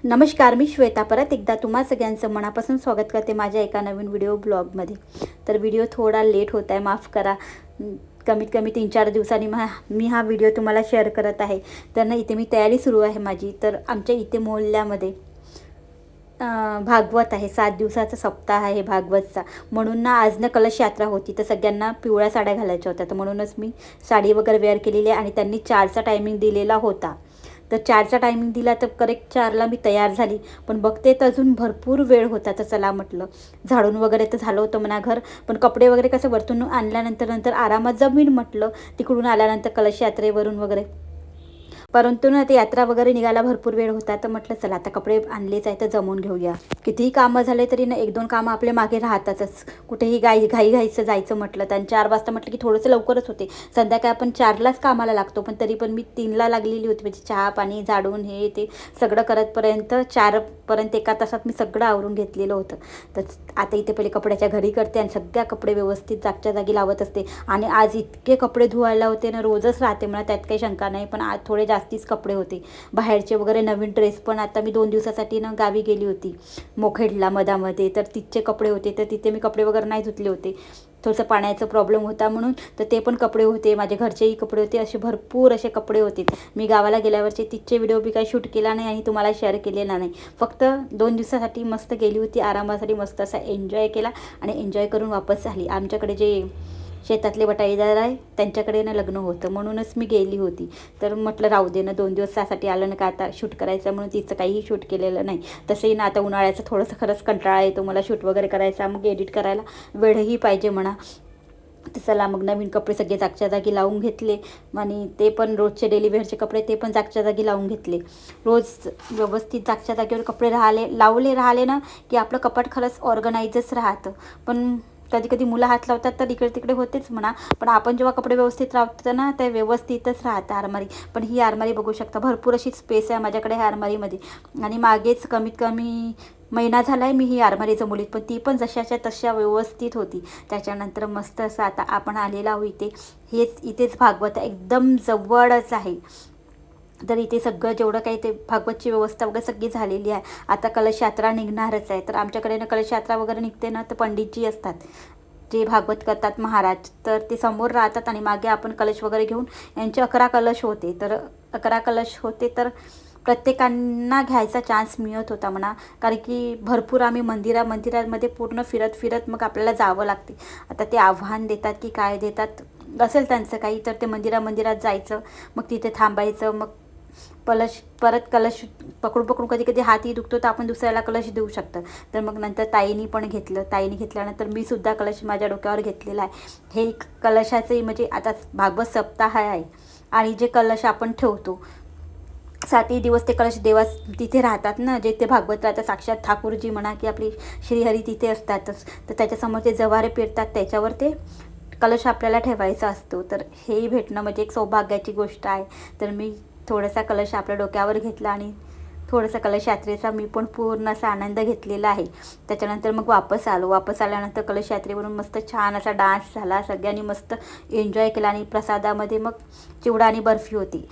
नमस्कार, मी श्वेता परत एकदा तुम्हा सगळ्यांचं मनापासून स्वागत करते माझ्या एका नवीन व्हिडिओ ब्लॉगमध्ये. तर व्हिडिओ थोडा लेट होत आहे, माफ करा. कमीत कमी 3-4 दिवसांनी मी हा व्हिडिओ तुम्हाला शेअर करत आहे. तर ना इथे मी तयारी सुरू आहे माझी. तर आमच्या इथे मोहल्ल्यामध्ये भागवत आहे, 7 दिवसाचा सप्ताह आहे भागवतचा. म्हणून ना आज ना कलश यात्रा होती, तर सगळ्यांना पिवळ्या साड्या घालायच्या होत्या. तर म्हणूनच मी साडी वगैरे वेअर केलेली आहे आणि त्यांनी 4चा टायमिंग दिलेला होता. तर 4चा टायमिंग दिला तर करेक्ट 4ला मी तयार झाली. पण बघते तर अजून भरपूर वेळ होता. तर चला म्हटलं, झाडून वगैरे तर झालं होतं म्हणा घर, पण कपडे वगैरे कसं वरतून आणल्यानंतर आरामात जमीन म्हटलं तिकडून आल्यानंतर कलश यात्रेवरून वगैरे. परंतु ना ते यात्रा वगैरे निघायला भरपूर वेळ होता. तर म्हटलं चला आता कपडे आणलेच आहे तर जमवून घेऊया. कितीही कामं झाले तरी ना 1-2 कामं आपले मागे राहतातच. कुठेही घाईचं जायचं म्हटलं तर 4 वाजता म्हटलं की थोडंसं लवकरच होते. संध्याकाळी आपण 4लाच कामाला लागतो, पण तरी पण मी 3ला लागलेली होती. म्हणजे चहा पाणी झाडून हे ते सगळं करतपर्यंत 4पर्यंत 1 तासात मी सगळं आवरून घेतलेलं होतं. तर आता इथे पहिले कपड्याच्या घरी करते आणि सगळ्या कपडे व्यवस्थित जागच्या जागी लावत असते. आणि आज इतके कपडे धुवायला होते ना, रोजच राहते मला त्यात काही शंका नाही, पण आज थोडे जास्तीच कपडे होते बाहेरचे वगैरे. नवीन ड्रेस पण आता मी 2 दिवसासाठी ना गावी गेली होती मोखेडला मधामध्ये, तर तिथचे कपडे होते. तर तिथे मी कपडे वगैरे नाही धुतले होते, थोडंसं पाण्याचा प्रॉब्लेम होता म्हणून. तर ते पण कपडे होते, माझे घरचेही कपडे होते, असे भरपूर असे कपडे होते. मी गावाला गेल्यावरचे तिथचे व्हिडिओ बी काही शूट केला नाही आणि तुम्हाला शेअर केलेला नाही. फक्त 2 दिवसासाठी मस्त गेली होती, आरामासाठी मस्त असा एन्जॉय केला आणि एन्जॉय करून वापस झाली. आमच्याकडे जे शेतातले बटाईदार आहे त्यांच्याकडे ना लग्न होतं, म्हणूनच मी गेली होती. तर म्हटलं राहू दे ना, 2 दिवसासाठी आलं ना का आता शूट करायचं, म्हणून तिचं काहीही शूट केलेलं नाही. तसंही ना आता उन्हाळ्याचं थोडंसं खरंच कंटाळा येतो मला शूट वगैरे करायचा, मग एडिट करायला वेळही पाहिजे म्हणा. तर चला मग नवीन कपडे सगळे जागच्या जागी लावून घेतले आणि ते पण रोजचे डेली वेअरचे कपडे ते पण जागच्या जागी लावून घेतले. रोज व्यवस्थित जागच्या जागेवर कपडे लावले ना की आपलं कपाट खरंच ऑर्गनाईजच राहतं. पण कधी कधी मुलं हात लावतात तर इकडे तिकडे होतेच म्हणा, पण आपण जेव्हा कपडे व्यवस्थित लावतो ना ते व्यवस्थितच राहतं आरमारी. पण ही आरमारी बघू शकता, भरपूर अशी स्पेस आहे माझ्याकडे ह्या आरमारीमध्ये. आणि मागेच कमीत कमी महिना झाला आहे मी ही आरमारी जमवली, पण ती पण जशाच्या तशा व्यवस्थित होती. त्याच्यानंतर मस्त असं आता आपण आलेला आहोत इथेच भागवत एकदम जवळच आहे. तर इथे सगळं जेवढं काही ते भागवतची व्यवस्था वगैरे सगळी झालेली आहे. आता कलश यात्रा निघणारच आहे. तर आमच्याकडे ना कलश यात्रा वगैरे निघते ना तर पंडितजी असतात जे भागवत करतात महाराज, तर ते समोर राहतात आणि मागे आपण कलश वगैरे घेऊन, यांचे 11 कलश होते. तर 11 कलश होते तर प्रत्येकांना घ्यायचा चान्स मिळत होता म्हणा, कारण की भरपूर आम्ही मंदिरामध्ये पूर्ण फिरत मग आपल्याला जावं लागते. आता ते आव्हान देतात की काय देतात असेल त्यांचं काही, तर ते मंदिरात जायचं, मग तिथे थांबायचं, मग परत कलश पकडून कधी कधी हातही दुखतो तर आपण दुसऱ्याला कलश देऊ शकतात. तर मग नंतर ताईनी पण घेतल्यानंतर मी सुद्धा कलश माझ्या डोक्यावर घेतलेला आहे. हे कलशाचंही म्हणजे आता भागवत सप्ताह आहे आणि जे कलश आपण ठेवतो 7ही दिवस ते कलश देवास तिथे राहतात ना, जे ते भागवत राहतात. साक्षात ठाकूरजी म्हणा की आपली श्रीहरी तिथे असतातच. तर त्याच्यासमोर ते जवारे पेरतात, त्याच्यावर ते कलश आपल्याला ठेवायचा असतो. तर हेही भेटणं म्हणजे एक सौभाग्याची गोष्ट आहे. तर मी थोडासा कलश आपल्या डोक्यावर घेतला आणि थोडासा कलश यात्रेचा मी पण पूर्ण असा आनंद घेतलेला आहे. त्याच्यानंतर मग वापस आल्यानंतर कलश यात्रेवरून मस्त छान असा डान्स झाला, सगळ्यांनी मस्त एन्जॉय केला. आणि प्रसादामध्ये मग चिवडा आणि बर्फी होती.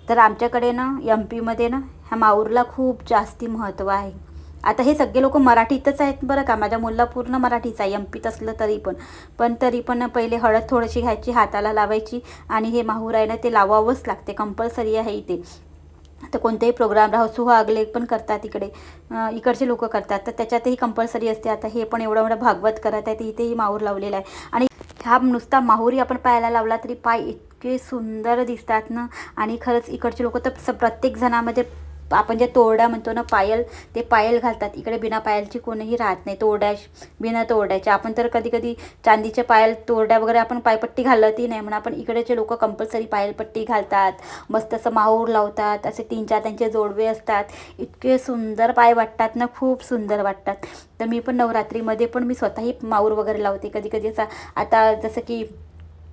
तर आमच्याकडे ना MP मध्ये ना ह्या माऊरला खूप जास्ती महत्त्व आहे. आता हे सगळे लोक मराठीतच आहेत बरं का, माझ्या मुलला पूर्ण मराठीच आहे MPत असलं तरी पण पहिले हळद थोडीशी घ्यायची, हाताला लावायची, आणि हे माहूर आहे ना ते लावावंच लागते, कंपल्सरी आहे इथे. तर कोणतेही प्रोग्राम राहो, सुहागले पण करतात इकडचे लोक करतात, तर त्याच्यातही कंपल्सरी असते. आता हे पण एवढं भागवत करत आहे, तर इथेही माहूर लावलेला आहे. आणि हा नुसता माहूरी आपण पायाला लावला तरी पाय इतके सुंदर दिसतात ना. आणि खरंच इकडचे लोक तर प्रत्येक जणामध्ये आपण जे तोरड्या म्हणतो ना पायल, ते पायल घालतात. इकडे बिना पायलची कोणीही राहत नाही, बिना तोरड्याचे. आपण तर कधी कधी चांदीचे पायल तोरड्या वगैरे आपण पायपट्टी घालतही नाही म्हणा, पण इकडेचे लोक कंपल्सरी पायलपट्टी घालतात, मस्त असं माहूर लावतात, असे 3-4 त्यांचे जोडवे असतात. इतके सुंदर पाय वाटतात ना, खूप सुंदर वाटतात. तर मी पण नवरात्रीमध्ये पण मी स्वतःही माहूर वगैरे लावते कधी कधी. आता जसं की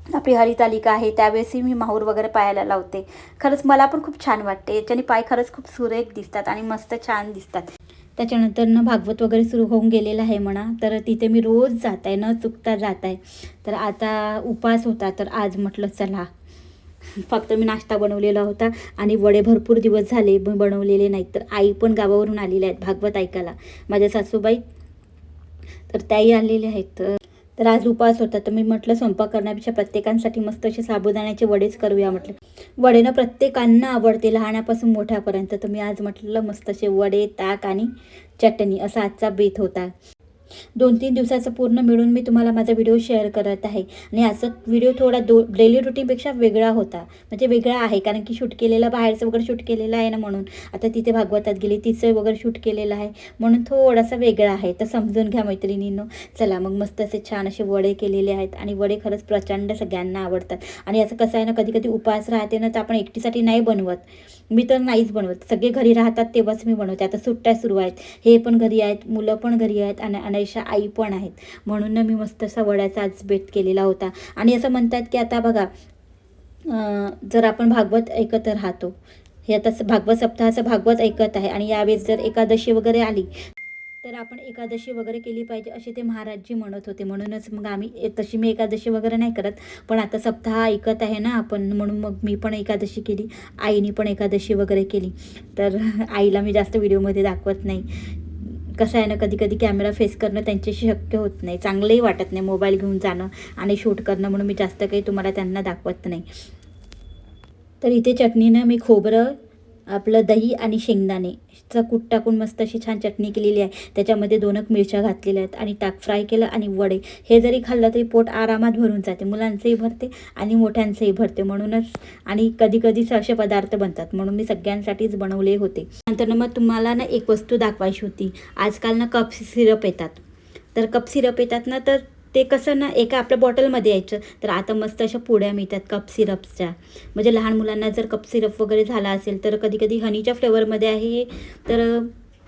आपली हरितालिका आहे त्यावेळेसही मी माहूर वगैरे पायाला लावते. खरंच मला पण खूप छान वाटते, याच्याने पाय खरंच खूप सुरेख दिसतात आणि मस्त छान दिसतात. त्याच्यानंतर ना भागवत वगैरे सुरू होऊन गेलेलं आहे म्हणा, तर तिथे मी रोज जात आहे, न चुकता जात आहे. तर आता उपास होता, तर आज म्हटलं चला फक्त मी नाश्ता बनवलेला होता आणि वडे भरपूर दिवस झाले बनवलेले नाहीत. तर आई पण गावावरून आलेल्या आहेत भागवत ऐकायला, माझ्या सासूबाई, तर त्याही आलेल्या आहेत. तर आज उपवास होता, तर मी म्हटलं स्वयंपाक करण्यापेक्षा प्रत्येकांसाठी मस्त असे साबुदाण्याचे वडेच करूया म्हटलं. वडे ना प्रत्येकांना आवडते, लहानापासून मोठ्यापर्यंत. तर मी आज म्हटलं मस्त असे वडे, ताक आणि चटणी असा आजचा बेत होता. 2-3 दिवसाचं पूर्ण मिळून मी तुम्हाला माझा व्हिडिओ शेअर करत आहे. आणि असं व्हिडिओ थोडा डेली रुटीनपेक्षा वेगळा होता, म्हणजे वेगळा आहे कारण की शूट केलेला बाहेरचं वगैरे शूट केलेलं आहे ना, म्हणून आता तिथे भागवतात गेली तिचं वगैरे शूट केलेलं आहे, म्हणून थोडासा वेगळा आहे. तर समजून घ्या मैत्रिणींनो. चला मग मस्त असे छान असे वडे केलेले आहेत आणि वडे खरंच प्रचंड सगळ्यांना आवडतात. आणि असं कसं आहे ना, कधी कधी उपवास राहते ना, तर आपण एकटीसाठी नाही बनवत, मी तर नाहीच बनवत, सगळे घरी राहतात तेव्हाच मी बनवते. आता सुट्ट्या सुरू आहेत, हे पण घरी आहेत, मुलं पण घरी आहेत आणि अनैशा आई पण आहेत, म्हणून ना मी मस्त असा वड्याचा आज बेत केलेला होता. आणि असं म्हणतात की आता बघा, जर आपण भागवत ऐकत राहतो, हे आता भागवत सप्ताहाचं भागवत ऐकत आहे आणि यावेळेस जर एकादशी वगैरे आली तर आपण एकादशी वगैरे केली पाहिजे असे ते महाराजजी म्हणत होते. म्हणूनच मग आम्ही, तशी मी एकादशी वगैरे नाही करत, पण आता सप्ताह ऐकत आहे ना आपण, म्हणून मग मी पण एकादशी केली, आईने पण एकादशी वगैरे केली. तर आईला मी जास्त व्हिडिओमध्ये दाखवत नाही, कसं आहे ना, कधी कधी कॅमेरा फेस करणं त्यांच्याशी शक्य होत नाही, चांगलंही वाटत नाही मोबाईल घेऊन जाणं आणि शूट करणं, म्हणून मी जास्त काही तुम्हाला त्यांना दाखवत नाही. तर इथे चटणीनं मी खोबरं, आपलं दही आणि शेंगदाणेचा कूट टाकून मस्त अशी छान चटणी केलेली आहे. त्याच्यामध्ये 2 मिरच्या घातलेल्या आहेत आणि ताक फ्राय केलं आणि वडे. हे जरी खाल्लं तरी पोट आरामात भरून जाते, मुलांचंही भरते आणि मोठ्यांचंही भरते, म्हणूनच. आणि कधी कधीच असे पदार्थ बनतात, म्हणून मी सगळ्यांसाठीच बनवले होते. नंतर मग तुम्हाला ना एक वस्तू दाखवायची होती. आजकाल ना कप सिरप येतात, तर कप सिरप येतात ना, तर ते कसं ना एका आपल्या बॉटलमध्ये यायचं, तर आता मस्त अशा पुड्या मिळतात कप सिरपच्या. म्हणजे लहान मुलांना जर कप सिरप वगैरे झाला असेल तर कधी कधी हनीच्या फ्लेवरमध्ये आहे, तर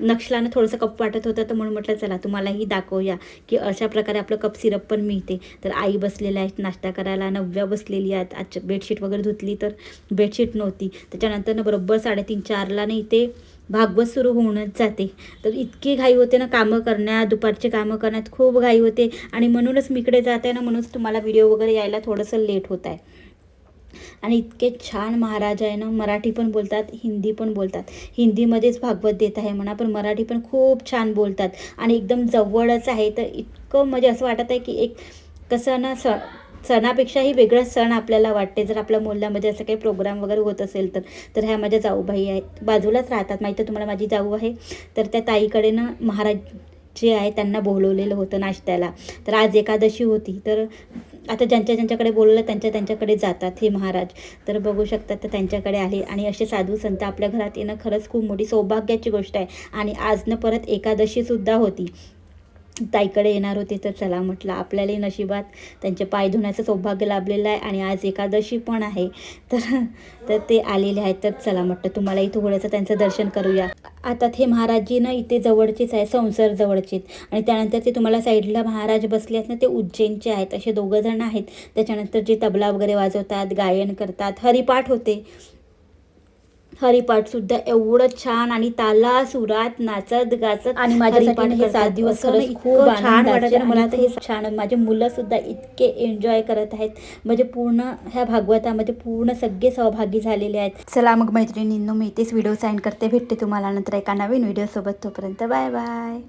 नक्षलानं थोडंसं कप वाटत होतं, तर म्हणून म्हटलं चला तुम्हालाही दाखवूया की अशा प्रकारे आपलं कप सिरप पण मिळते. तर आई बसलेल्या आहेत नाश्ता करायला, नव्या बसलेली आहेत. आज बेडशीट वगैरे धुतली तर बेडशीट नव्हती, त्याच्यानंतर ना बरोबर 3:30-4ला नाही ते भागवत सुरू होऊनच जाते. तर इतकी घाई होते ना कामं करण्यात, दुपारचे कामं करण्यात खूप घाई होते, आणि म्हणूनच मी इकडे जाते ना, म्हणूनच तुम्हाला व्हिडिओ वगैरे यायला थोडंसं लेट होत आहे. आणि इतके छान महाराज आहे ना, मराठी पण बोलतात, हिंदी पण बोलतात. हिंदीमध्येच भागवत देत आहे म्हणा, पण मराठी पण खूप छान बोलतात आणि एकदम जवळच आहे. तर इतकं म्हणजे असं वाटत आहे की एक कसं ना, सणापेक्षाही वेगळा सण आपल्याला वाटते. जर आपल्या मोहल्ल्यामध्ये असं काही प्रोग्राम वगैरे होत असेल तर ह्या माझ्या जाऊबाई आहेत, बाजूलाच राहतात, माहिती आहे तुम्हाला माझी जाऊ आहे. तर त्या ताईकडे ना महाराज जे आहे त्यांना बोलवलेलं होतं नाश्त्याला. तर आज एकादशी होती, तर आता ज्यांच्याकडे बोलवलं त्यांच्याकडे जातात हे महाराज. तर बघू शकतात, तर त्यांच्याकडे आले आणि असे साधू संत आपल्या घरात येणं खरंच खूप मोठी सौभाग्याची गोष्ट आहे. आणि आजनं परत एकादशीसुद्धा होती, ताईकडे येणार होते, तर चला म्हटलं आपल्यालाही नशिबात त्यांचे पाय धुण्याचं सौभाग्य लाभलेलं आहे आणि आज एकादशी पण आहे. तर ते आलेले आहेत, तर चला म्हटलं तुम्हालाही थोडंसं त्यांचं दर्शन करूया. आता हे महाराजजी ना इथे जवळचेच आहे, संसार जवळचेच. आणि त्यानंतर ते तुम्हाला साईडला महाराज बसले आहेत ना, ते उज्जैनचे आहेत, असे 2 जण आहेत. त्याच्यानंतर जे तबला वगैरे वाजवतात, गायन करतात, हरिपाठ होते, हरिपाठसुद्धा एवढं छान आणि ताला सुरात नाचत गाचत. आणि माझ्यासाठी हे 7 दिवस खरंच खूप छान वाटायचे. मला तर हे छान, माझे मुलंसुद्धा इतके एन्जॉय करत आहेत, म्हणजे पूर्ण ह्या भागवतामध्ये पूर्ण सगळे सहभागी झालेले आहेत. चला मग मैत्रिणींनो, मी इथेच व्हिडिओ साईन करते, भेटते तुम्हाला नंतर एका नवीन व्हिडिओसोबत. तोपर्यंत बाय बाय.